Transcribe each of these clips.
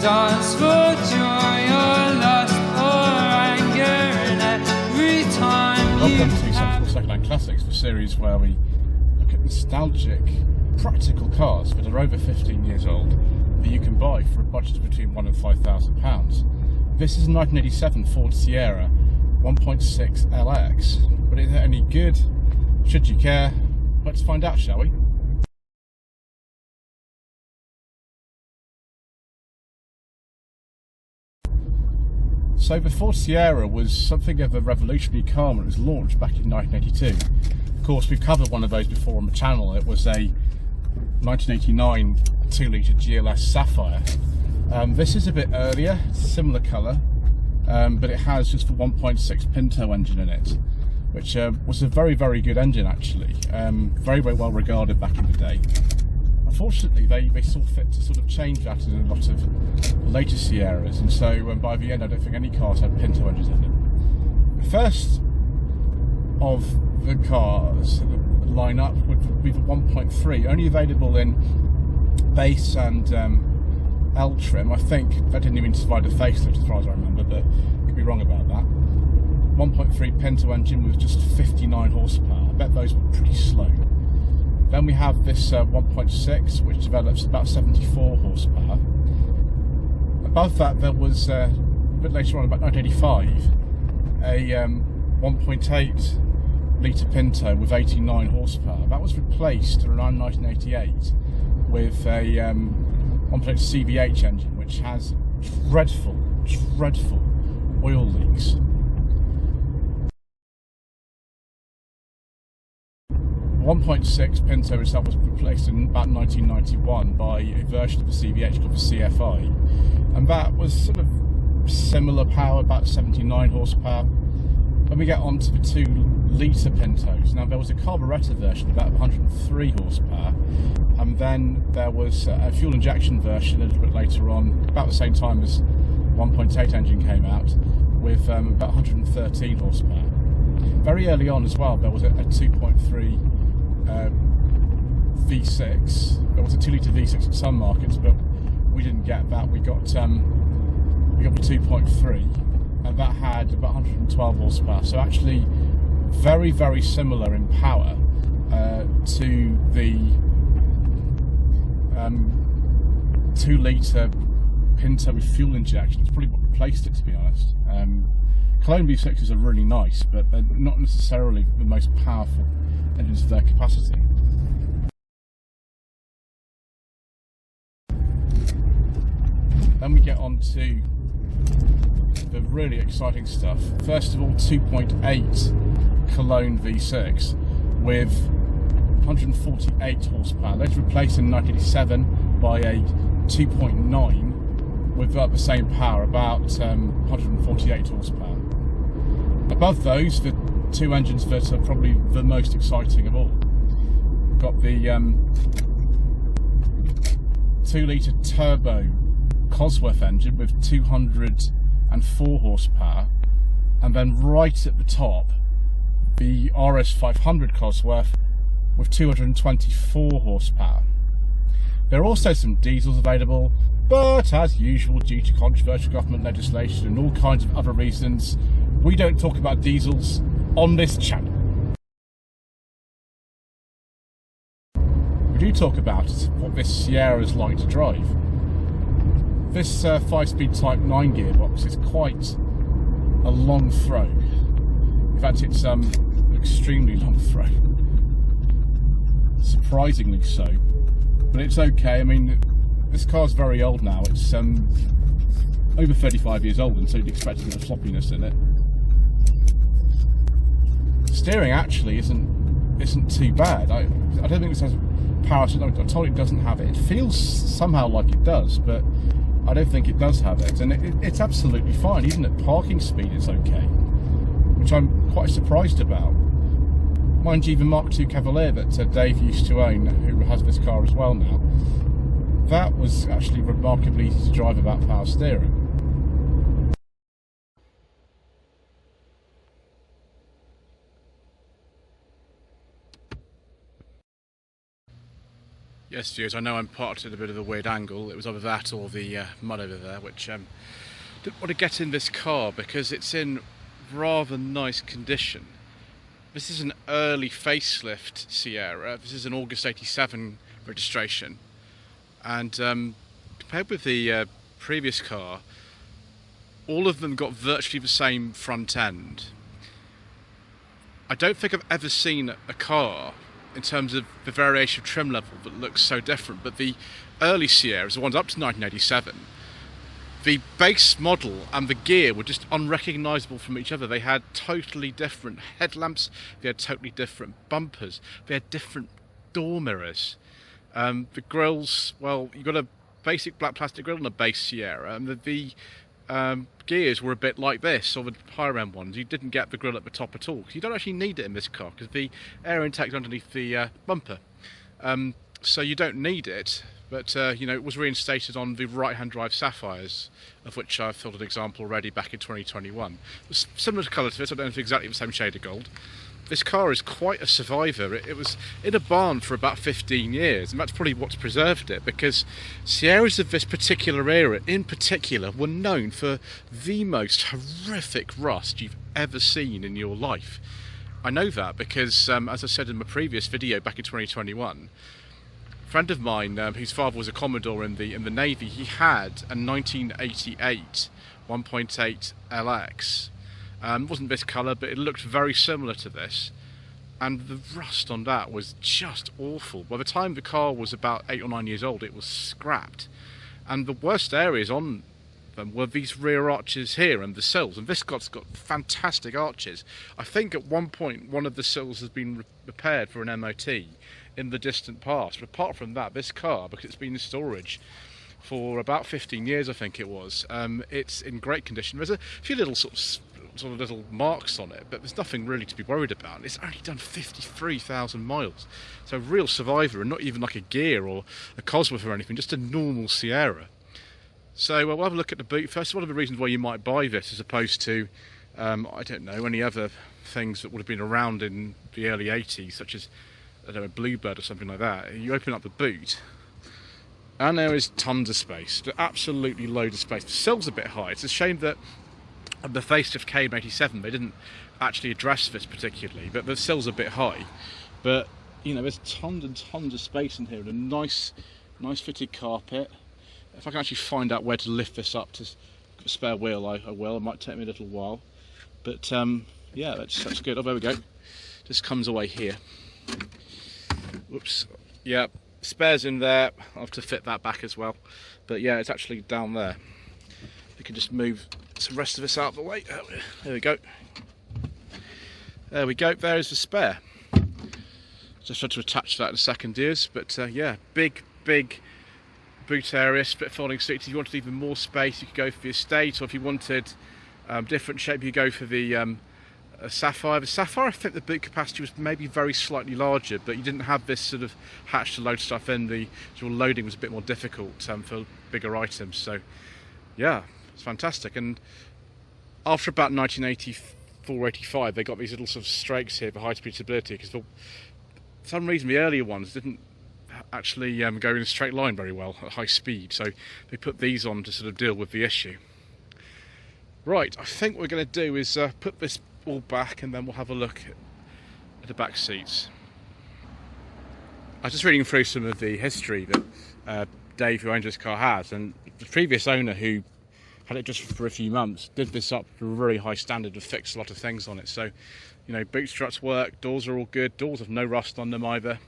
dance for joy or lust or anger, and every time Welcome to Sensible Secondhand Classics, the series where we look at nostalgic, practical cars that are over 15 years old that you can buy for a budget of between £1,000 and £5,000. This is a 1987 Ford Sierra 1.6 LX, but is it any good? Should you care? Let's find out, shall we? So the Ford Sierra was something of a revolutionary car when it was launched back in 1982. Of course, we've covered one of those before on the channel. It was a 1989 2-litre GLS Sapphire. This is a bit earlier, it's a similar colour, but it has just the 1.6 Pinto engine in it, which was a very, very good engine actually. Very, very well regarded back in the day. Unfortunately, they saw fit to sort of change that in a lot of later Sierras, and so by the end I don't think any cars had Pinto engines in them. The first of the cars that line up would be the 1.3, only available in base and L trim. I think that didn't even survive a facelift as far as I remember, but I could be wrong about that. 1.3 Pinto engine with just 59 horsepower. I bet those were pretty slow. Then we have this 1.6, which develops about 74 horsepower. Above that, there was a bit later on, about 1985, a 1.8 litre Pinto with 89 horsepower. That was replaced around 1988 with a 1.8 CVH engine, which has dreadful, dreadful oil leaks. 1.6 Pinto itself was replaced in about 1991 by a version of the CVH called the CFI, and that was sort of similar power, about 79 horsepower. When we get on to the 2-litre Pintos, now there was a carburettor version about 103 horsepower, and then there was a fuel injection version a little bit later on, about the same time as 1.8 engine came out, with about 113 horsepower. Very early on as well, there was a 2.3 V6. There was a 2-litre V6 in some markets, but we didn't get that. We got the 2.3, and that had about 112 horsepower. So actually, very, very similar in power to the 2-litre Pinto with fuel injection. It's probably what replaced it, to be honest. Cologne V6s are really nice, but they're not necessarily the most powerful engines of their capacity. Then we get on to the really exciting stuff. First of all, 2.8 Cologne V6 with 148 horsepower. Later replaced in 1987 by a 2.9 with about the same power, about 148 horsepower. Above those, the two engines that are probably the most exciting of all. We've got the 2-litre turbo Cosworth engine with 204 horsepower, and then right at the top, the RS500 Cosworth with 224 horsepower. There are also some diesels available, but as usual, due to controversial government legislation and all kinds of other reasons, we don't talk about diesels on this channel. We do talk about what this Sierra is like to drive. This 5-speed Type 9 gearbox is quite a long throw. In fact, it's an extremely long throw. Surprisingly so. But it's okay. I mean, this car's very old now. It's over 35 years old, and so you'd expect a bit of floppiness in it. Steering actually isn't too bad. I don't think this has power. I'm told it doesn't have it. It feels somehow like it does, but I don't think it does have it, and it's absolutely fine. Even at parking speed, it's okay, which I'm quite surprised about. Mind you, the Mark II Cavalier that Dave used to own, who has this car as well now, that was actually remarkably easy to drive without power steering. Yes, viewers, I know I'm parked at a bit of a weird angle. It was either that or the mud over there, which didn't want to get in this car because it's in rather nice condition. This is an early facelift Sierra. This is an August 87 registration, and compared with the previous car, all of them got virtually the same front end. I don't think I've ever seen a car in terms of the variation of trim level that looks so different, but the early Sierras, the ones up to 1987, the base model and the gear were just unrecognisable from each other. They had totally different headlamps, they had totally different bumpers, they had different door mirrors. The grills, well, you got a basic black plastic grille on a base Sierra, and the gears were a bit like this, or the higher end ones. You didn't get the grille at the top at all. You don't actually need it in this car because the air intake's underneath the bumper, so you don't need it. But you know, it was reinstated on the right-hand drive Sapphires, of which I filmed an example already back in 2021. It was similar colour to this. I don't know if it's exactly the same shade of gold. This car is quite a survivor. It was in a barn for about 15 years, and that's probably what's preserved it, because Sierras of this particular era in particular were known for the most horrific rust you've ever seen in your life. I know that because, as I said in my previous video back in 2021, a friend of mine whose father was a Commodore in the Navy, he had a 1988 1.8 LX. It wasn't this colour, but it looked very similar to this, and the rust on that was just awful. By the time the car was about 8 or 9 years old, it was scrapped, and the worst areas on them were these rear arches here and the sills, and this car's got fantastic arches. I think at one point one of the sills has been repaired for an MOT in the distant past, but apart from that, this car, because it's been in storage for about 15 years, I think it was, it's in great condition. There's a few little sort of little marks on it, but there's nothing really to be worried about. It's only done 53,000 miles, so a real survivor, and not even like a Gear or a Cosworth or anything, just a normal Sierra. So we'll have a look at the boot first. One of the reasons why you might buy this as opposed to I don't know, any other things that would have been around in the early 80s, such as, I don't know, a Bluebird or something like that. You open up the boot and there is tons of space, absolutely loads of space. The cell's a bit high. It's a shame that the facelift came in 87, they didn't actually address this particularly, but the cell's a bit high. But you know, there's tons and tons of space in here, and a nice fitted carpet. If I can actually find out where to lift this up to a spare wheel, I will. It might take me a little while, but yeah, that's good. Oh, there we go. Just comes away here. Whoops. Yeah, spares in there. I'll have to fit that back as well. But yeah, it's actually down there. We can just move the rest of this out of the way. There we go. There we go. There is the spare. Just try to attach that in a second, dears. But yeah, big boot area, split folding seats. If you wanted even more space, you could go for the Estate, or if you wanted different shape, you go for the Sapphire. The Sapphire, I think the boot capacity was maybe very slightly larger, but you didn't have this sort of hatch to load stuff in. The sort of loading was a bit more difficult for bigger items. So yeah, it's fantastic. And after about 1984-85, they got these little sort of strakes here for high-speed stability, because for some reason the earlier ones didn't actually go in a straight line very well at high speed, so they put these on to sort of deal with the issue. Right, I think what we're going to do is put this all back, and then we'll have a look at the back seats. I was just reading through some of the history that Dave, who owns this car, has, and the previous owner, who had it just for a few months, did this up to a very high standard and fixed a lot of things on it. So, you know, boot struts work, doors are all good, doors have no rust on them either.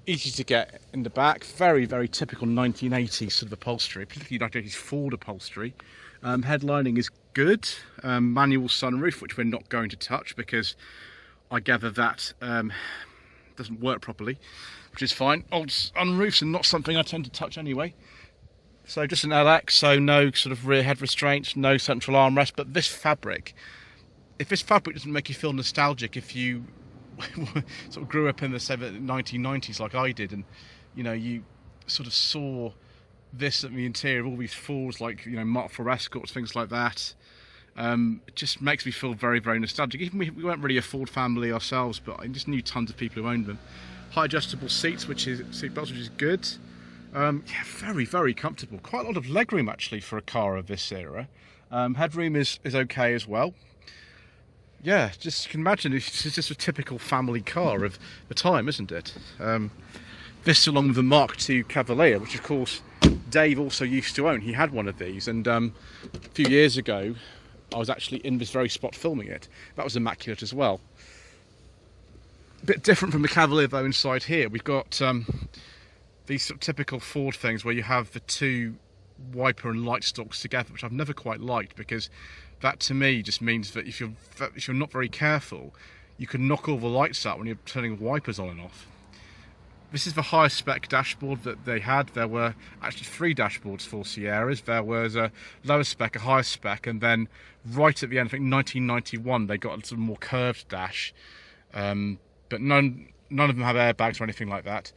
Easy to get in the back, very typical 1980s sort of upholstery, particularly 1980s Ford upholstery. Headlining is good, manual sunroof, which we're not going to touch because I gather that doesn't work properly, which is fine. Old sunroofs are not something I tend to touch anyway. So just an LX, so no sort of rear head restraints, no central armrest, but this fabric, if this fabric doesn't make you feel nostalgic, if you sort of grew up in the 1990s like I did, and you know, you sort of saw this at the interior of all these Fords, like, you know, Mark IV Escorts, things like that, it just makes me feel very nostalgic. Even we weren't really a Ford family ourselves, but I just knew tons of people who owned them. High adjustable seats, seat belts, which is good. Yeah, very, very comfortable. Quite a lot of legroom actually for a car of this era. Headroom is okay as well. Yeah, just you can imagine it's just a typical family car of the time, isn't it? This along with the Mark II Cavalier, which of course Dave also used to own. He had one of these, and a few years ago I was actually in this very spot filming it. That was immaculate as well. A bit different from the Cavalier though inside here. We've got these sort of typical Ford things where you have the two wiper and light stalks together, which I've never quite liked, because that to me just means that if you're not very careful, you can knock all the lights out when you're turning wipers on and off. This is the highest spec dashboard that they had. There were actually 3 dashboards for Sierras. There was a lower spec, a higher spec, and then right at the end, I think 1991, they got a little more curved dash. But none of them have airbags or anything like that.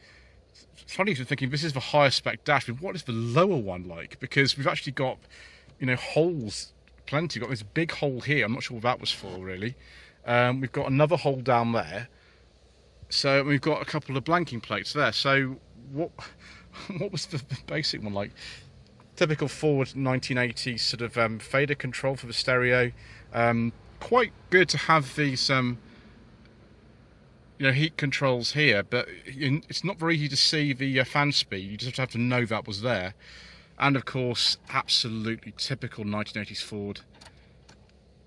It's funny to thinking this is the higher spec dash, but what is the lower one like? Because we've actually got, you know, holes, plenty. We've got this big hole here. I'm not sure what that was for really. We've got another hole down there. So we've got a couple of blanking plates there. So what was the basic one like? Typical Ford 1980s sort of fader control for the stereo. Quite good to have these you know, heat controls here, but it's not very easy to see the fan speed. You just have to know that was there. And of course, absolutely typical 1980s Ford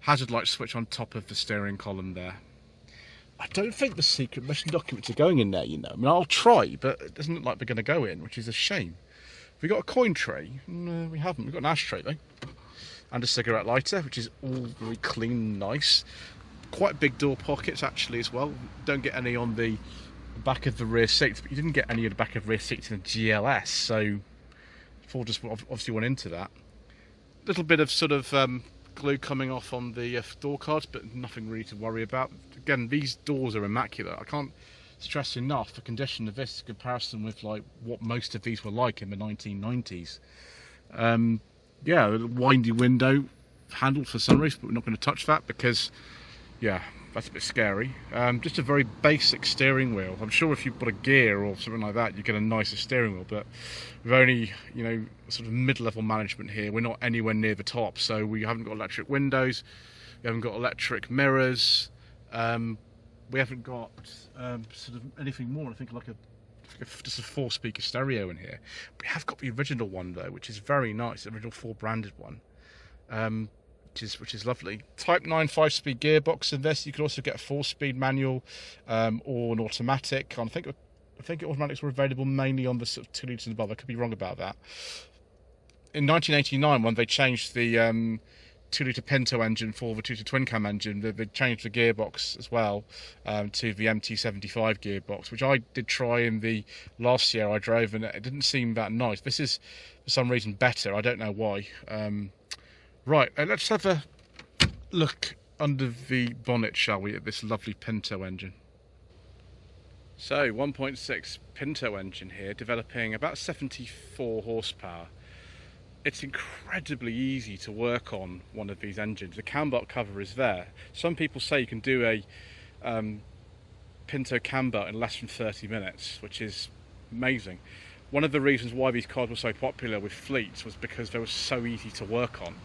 hazard light switch on top of the steering column there. I don't think the secret mission documents are going in there, you know. I mean, I'll try, but it doesn't look like they're going to go in, which is a shame. Have we got a coin tray? No, we haven't. We've got an ashtray, though. And a cigarette lighter, which is all very clean and nice. Quite big door pockets, actually, as well. Don't get any on the back of the rear seats, but you didn't get any of the back of the rear seats in a GLS, so Ford just obviously went into that. A little bit of sort of glue coming off on the door cards, but nothing really to worry about. Again, these doors are immaculate. I can't stress enough the condition of this in comparison with like what most of these were like in the 1990s. Yeah, a windy window handle for sunroof, but we're not going to touch that because, yeah, that's a bit scary. Just a very basic steering wheel. I'm sure if you put a gear or something like that, you get a nicer steering wheel, but we've only, you know, sort of mid-level management here. We're not anywhere near the top, so we haven't got electric windows, we haven't got electric mirrors, we haven't got sort of anything more. I think like just a 4-speaker stereo in here. We have got the original one though, which is very nice, the original 4 branded one. Which is lovely. Type 9 5-speed gearbox in this. You could also get a 4-speed manual or an automatic. I think automatics were available mainly on the sort of 2 litres and above. I could be wrong about that. In 1989, when they changed the 2-litre Pinto engine for the 2-litre twin cam engine, they changed the gearbox as well to the MT75 gearbox, which I did try in the last year I drove, and it didn't seem that nice. This is for some reason better. I don't know why. Right, let's have a look under the bonnet, shall we, at this lovely Pinto engine. So, 1.6 Pinto engine here, developing about 74 horsepower. It's incredibly easy to work on one of these engines. The cam belt cover is there. Some people say you can do a Pinto cam belt in less than 30 minutes, which is amazing. One of the reasons why these cars were so popular with fleets was because they were so easy to work on.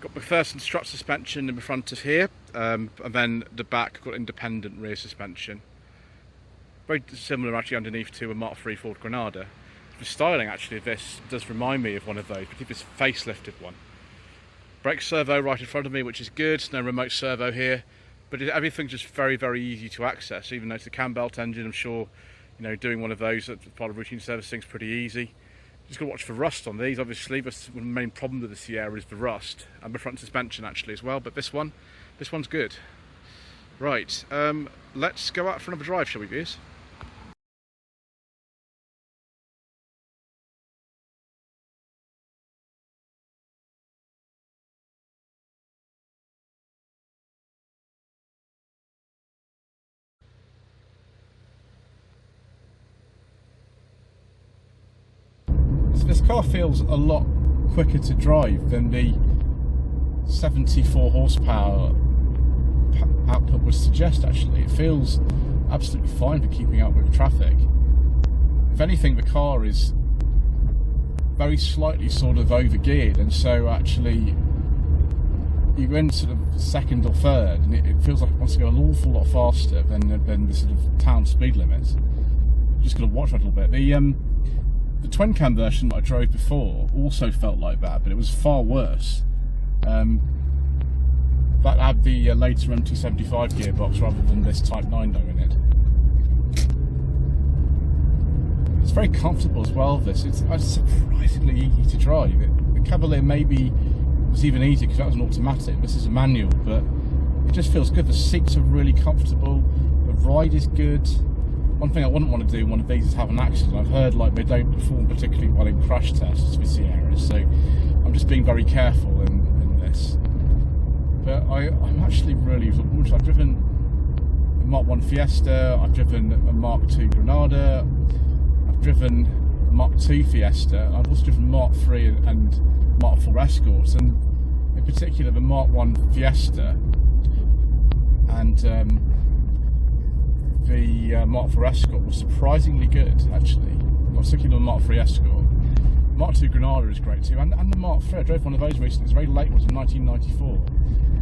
Got McPherson strut suspension in the front of here, and then the back got independent rear suspension. Very similar actually underneath to a Mark III Ford Granada. The styling actually of this does remind me of one of those, but this facelifted one. Brake servo right in front of me, which is good. No remote servo here, but everything's just very, very easy to access. Even though it's a cam belt engine, I'm sure, you know, doing one of those as part of routine servicing is pretty easy. Just got to watch for rust on these. Obviously, the main problem with the Sierra is the rust, and the front suspension actually as well. But this one's good. Right, let's go out for another drive, shall we, viewers? This car feels a lot quicker to drive than the 74 horsepower output would suggest. Actually, it feels absolutely fine for keeping up with traffic. If anything, the car is very slightly sort of over-geared, and so actually you go in sort of second or third, and it feels like it wants to go an awful lot faster than the sort of town speed limits. Just got to watch that a little bit. The twin cam version that I drove before also felt like that, but it was far worse. That had the later M275 gearbox rather than this Type 9 though in it. It's very comfortable as well, this. It's surprisingly easy to drive. The Cavalier maybe was even easier because that was an automatic. This is a manual, but it just feels good. The seats are really comfortable. The ride is good. One thing I wouldn't want to do in one of these is have an accident. I've heard like they don't perform particularly well in crash tests for Sierras, so I'm just being very careful in this. But I'm actually really, I've driven a Mark 1 Fiesta, I've driven a Mark 2 Granada, I've driven a Mark 2 Fiesta, I've also driven Mark 3 and Mark 4 Escorts, and in particular the Mark 1 Fiesta and the Mark 4 Escort was surprisingly good, actually. Particularly the Mark 3 Escort. Mark 2 Granada is great too, and the Mark 3, I drove one of those recently, it's a very late one, in 1994.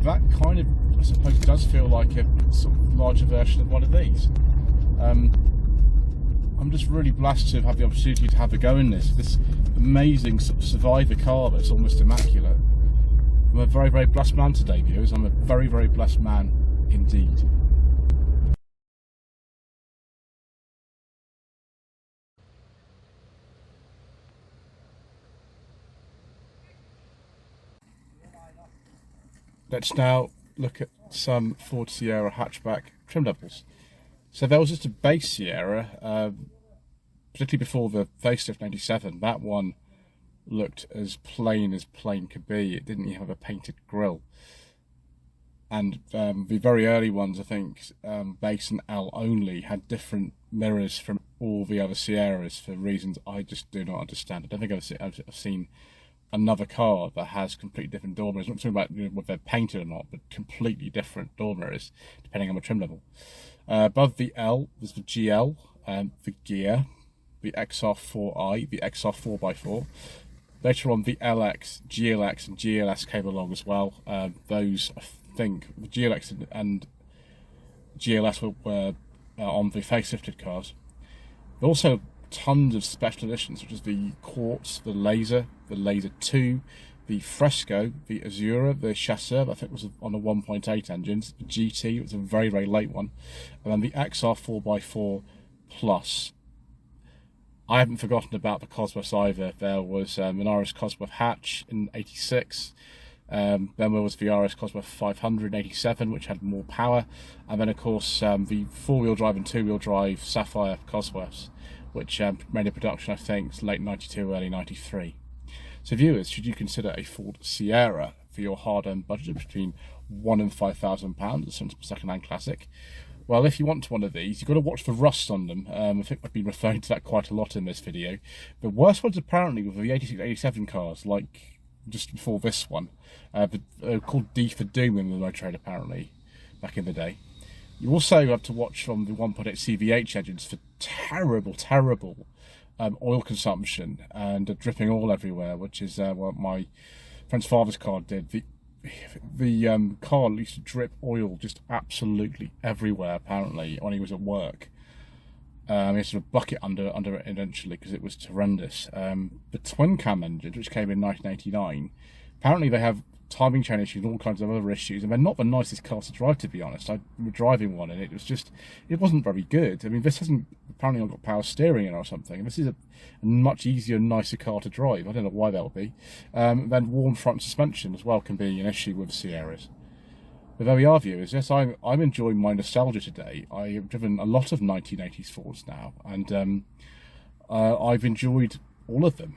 That kind of, I suppose, does feel like a sort of larger version of one of these. I'm just really blessed to have had the opportunity to have a go in this amazing sort of survivor car that's almost immaculate. I'm a very, very blessed man today, viewers. I'm a very, very blessed man indeed. Let's now look at some Ford Sierra hatchback trim levels. So there was just a base Sierra, particularly before the facelift 97. That one looked as plain could be. It didn't even have a painted grille. And the very early ones, I think, base and L only, had different mirrors from all the other Sierras for reasons I just do not understand. I don't think I've seen another car that has completely different door mirrors. I'm not talking about whether they're painted or not, but completely different door mirrors depending on the trim level. Above the L there's the GL, the Gear, the XR4i, the XR4x4. Later on the LX, GLX and GLS came along as well. Those, I think, the GLX and GLS were on the facelifted cars. There are also tons of special editions, such as the Quartz, the Laser 2, the Fresco, the Azura, the Chasseur, I think was on a 1.8 engines, the GT, it was a very, very late one, and then the XR4x4 Plus. I haven't forgotten about the Cosworth either. There was an RS Cosworth hatch in 86, then there was the RS Cosworth 500 in 87, which had more power, and then of course the four-wheel drive and two-wheel drive Sapphire Cosworths, which made a production, I think, late 92, early 93. So viewers, should you consider a Ford Sierra for your hard-earned budget between £1,000 and £5,000, a sensible second-hand classic? Well, if you want one of these, you've got to watch for rust on them. I think I've been referring to that quite a lot in this video. The worst ones apparently were the 86, 87 cars, like just before this one. Called D for Doom in the road trade apparently, back in the day. You also have to watch from the 1.8 CVH engines for terrible oil consumption and dripping oil everywhere, which is what my friend's father's car did. The car used to drip oil just absolutely everywhere apparently when he was at work. He had to sort of bucket under it eventually because it was horrendous. The twin cam engines, which came in 1989, apparently they have timing chain issues and all kinds of other issues, and they're not the nicest cars to drive, to be honest. I was driving one and it wasn't very good. I mean, this hasn't apparently got power steering in it or something. This is a much easier, nicer car to drive. I don't know why that would be. Then worn front suspension as well can be an issue with Sierras. But there we are, viewers. Yes, I'm enjoying my nostalgia today. I have driven a lot of 1980s Fords now, and I've enjoyed all of them.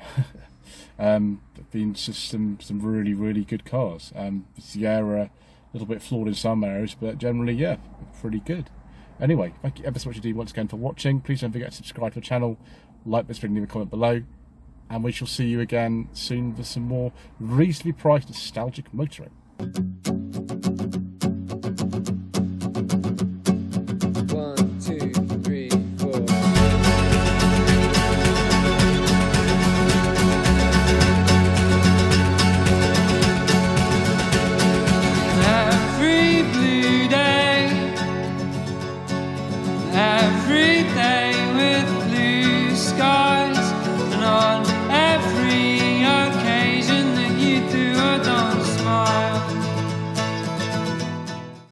Been just some really, really good cars. The Sierra, a little bit flawed in some areas, but generally, yeah, pretty good. Anyway, thank you ever so much indeed once again for watching. Please don't forget to subscribe to the channel, like this video, leave a comment below, and we shall see you again soon for some more reasonably priced nostalgic motoring.